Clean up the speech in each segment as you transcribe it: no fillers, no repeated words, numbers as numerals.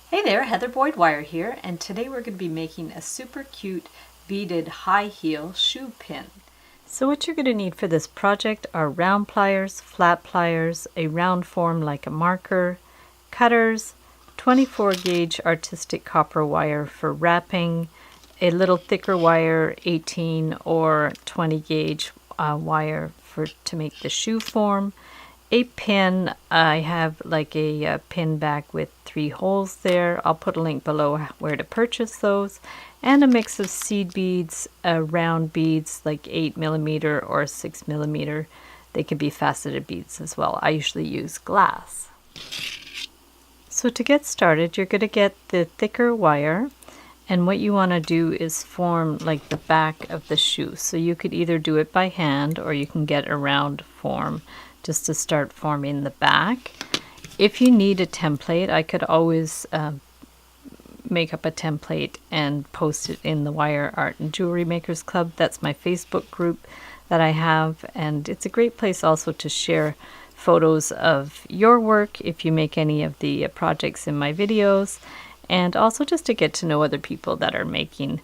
Hey there, Heather Boyd Wire here, and today we're going to be making a super cute beaded high heel shoe pin. So what you're going to need for this project are round pliers, flat pliers, a round form like a marker, cutters, 24 gauge artistic copper wire for wrapping, a little thicker wire, 18 or 20 gauge wire to make the shoe form, a pin. I have like a pin back with 3 holes there. I'll put a link below where to purchase those, and a mix of seed beads, round beads like 8mm or 6mm. They can be faceted beads as well. I usually use glass. So to get started, you're going to get the thicker wire, and what you want to do is form like the back of the shoe. So you could either do it by hand or you can get a round form just to start forming the back. If you need a template, I could always make up a template and post it in the Wire Art and Jewelry Makers Club. That's my Facebook group that I have, and it's a great place also to share photos of your work if you make any of the projects in my videos, and also just to get to know other people that are making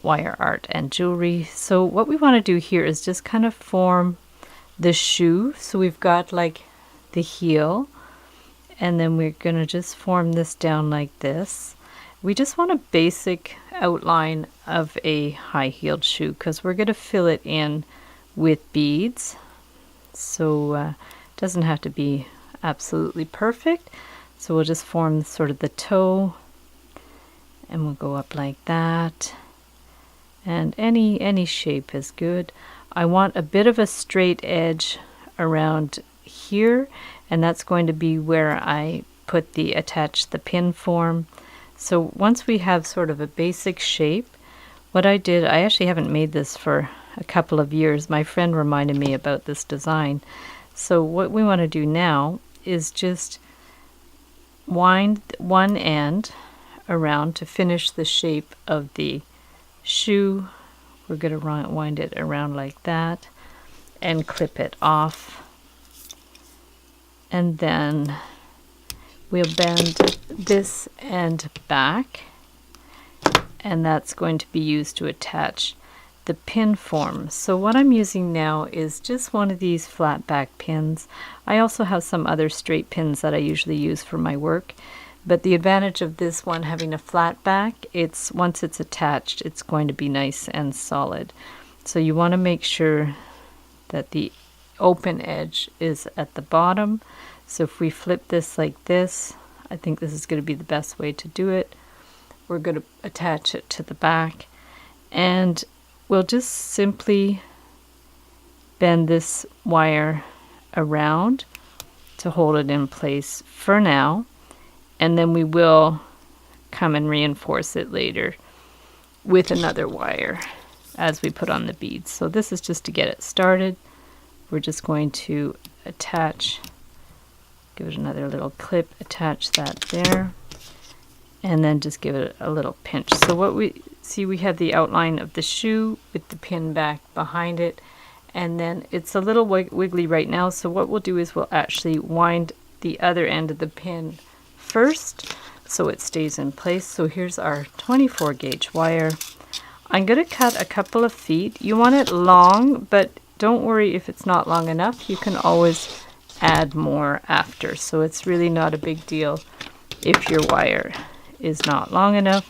wire art and jewelry. So what we want to do here is just kind of form the shoe. So we've got like the heel, and then we're going to just form this down like this. We just want a basic outline of a high-heeled shoe because we're going to fill it in with beads. So it doesn't have to be absolutely perfect. So we'll just form sort of the toe, and we'll go up like that, and any shape is good. I want a bit of a straight edge around here, and that's going to be where I put attach the pin form. So once we have sort of a basic shape, what I did, I actually haven't made this for a couple of years. My friend reminded me about this design. So what we want to do now is just wind one end around to finish the shape of the shoe. We're going to wind it around like that and clip it off. And then we'll bend this end back, and that's going to be used to attach the pin form. So what I'm using now is just one of these flat back pins. I also have some other straight pins that I usually use for my work. But the advantage of this one having a flat back, once it's attached, it's going to be nice and solid. So you want to make sure that the open edge is at the bottom. So if we flip this like this, I think this is going to be the best way to do it. We're going to attach it to the back, and we'll just simply bend this wire around to hold it in place for now. And then we will come and reinforce it later with another wire as we put on the beads. So this is just to get it started. We're just going to attach, give it another little clip, attach that there, and then just give it a little pinch. So what we see, we have the outline of the shoe with the pin back behind it, and then it's a little wiggly right now. So what we'll do is we'll actually wind the other end of the pin first so it stays in place. So here's our 24 gauge wire. I'm going to cut a couple of feet. You want it long, but don't worry if it's not long enough. You can always add more after. So it's really not a big deal if your wire is not long enough.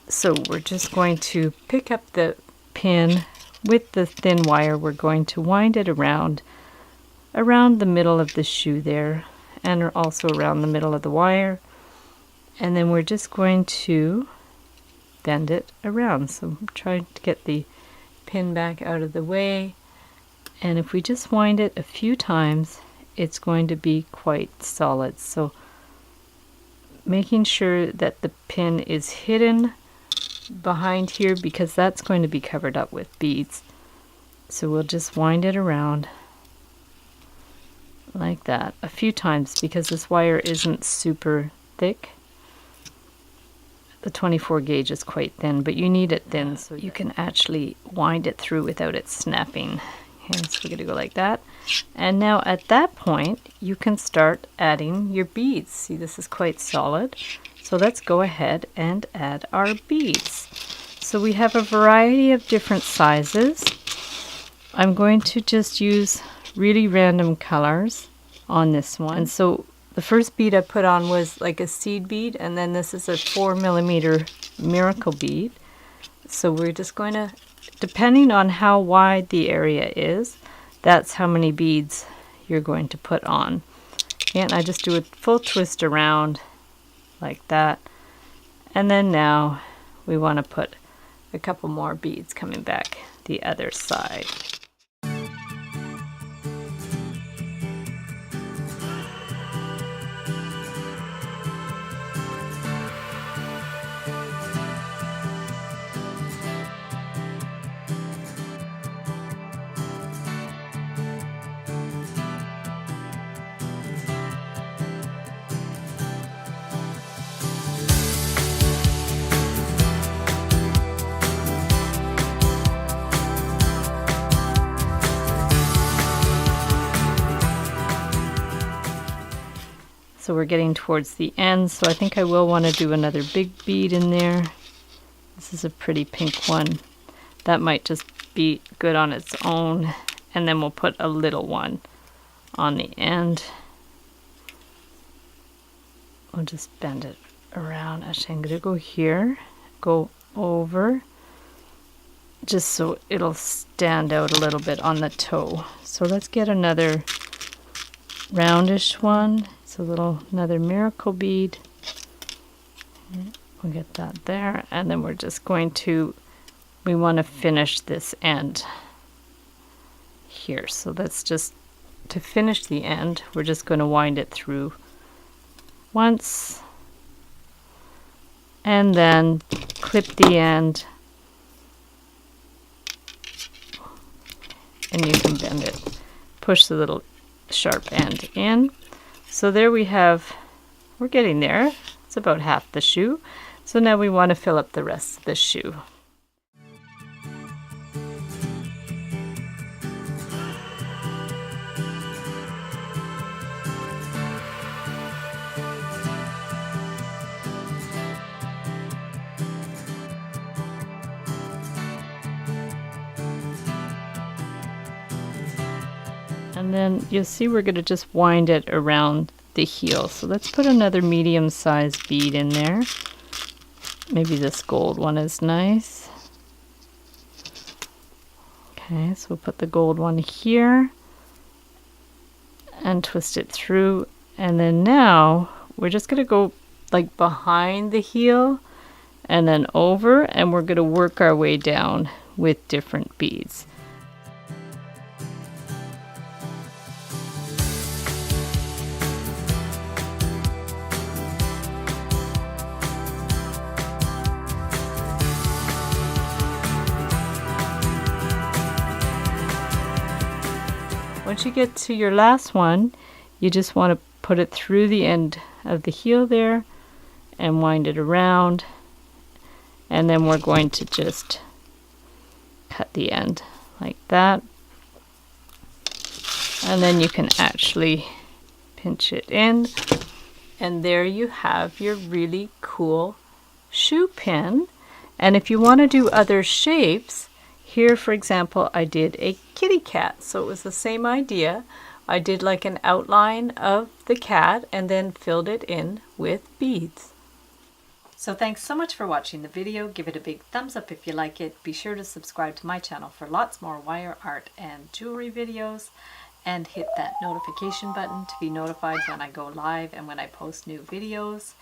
So we're just going to pick up the pin with the thin wire. We're going to wind it around the middle of the shoe there, and also around the middle of the wire, and then we're just going to bend it around. So try to get the pin back out of the way, and if we just wind it a few times, it's going to be quite solid. So making sure that the pin is hidden behind here, because that's going to be covered up with beads. So we'll just wind it around like that a few times, because this wire isn't super thick. The 24 gauge is quite thin, but you need it thin so you can actually wind it through without it snapping. Okay, so we're going to go like that. And now at that point, you can start adding your beads. See, this is quite solid. So let's go ahead and add our beads. So we have a variety of different sizes. I'm going to just use really random colors on this one. And so the first bead I put on was like a seed bead, and then this is a 4mm miracle bead. So we're just going to, depending on how wide the area is, that's how many beads you're going to put on. And I just do a full twist around like that. And then now we want to put a couple more beads coming back the other side. So we're getting towards the end, so I think I will want to do another big bead in there. This is a pretty pink one. That might just be good on its own, and then we'll put a little one on the end. We'll just bend it around. Actually, I'm going to go here, go over, just so it'll stand out a little bit on the toe. So let's get another roundish one. It's another miracle bead. We'll get that there, and then we're just going to, we want to finish this end here. So let's just, to finish the end, we're just going to wind it through once, and then clip the end, and you can bend it, push the little sharp end in. So there we have, we're getting there. It's about half the shoe. So now we want to fill up the rest of the shoe. And then you'll see we're going to just wind it around the heel. So let's put another medium-sized bead in there. Maybe this gold one is nice. Okay, so we'll put the gold one here and twist it through. And then now we're just going to go like behind the heel and then over, and we're going to work our way down with different beads. Once you get to your last one, you just want to put it through the end of the heel there and wind it around, and then we're going to just cut the end like that, and then you can actually pinch it in, and there you have your really cool shoe pin. And if you want to do other shapes, here, for example, I did a kitty cat, so it was the same idea. I did like an outline of the cat and then filled it in with beads. So thanks so much for watching the video. Give it a big thumbs up if you like it. Be sure to subscribe to my channel for lots more wire art and jewelry videos, and hit that notification button to be notified when I go live and when I post new videos.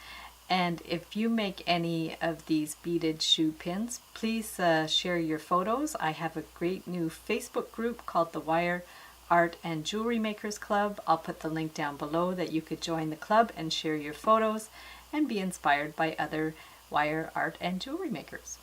And if you make any of these beaded shoe pins, please share your photos. I have a great new Facebook group called the Wire Art and Jewelry Makers Club. I'll put the link down below that you could join the club and share your photos and be inspired by other wire art and jewelry makers.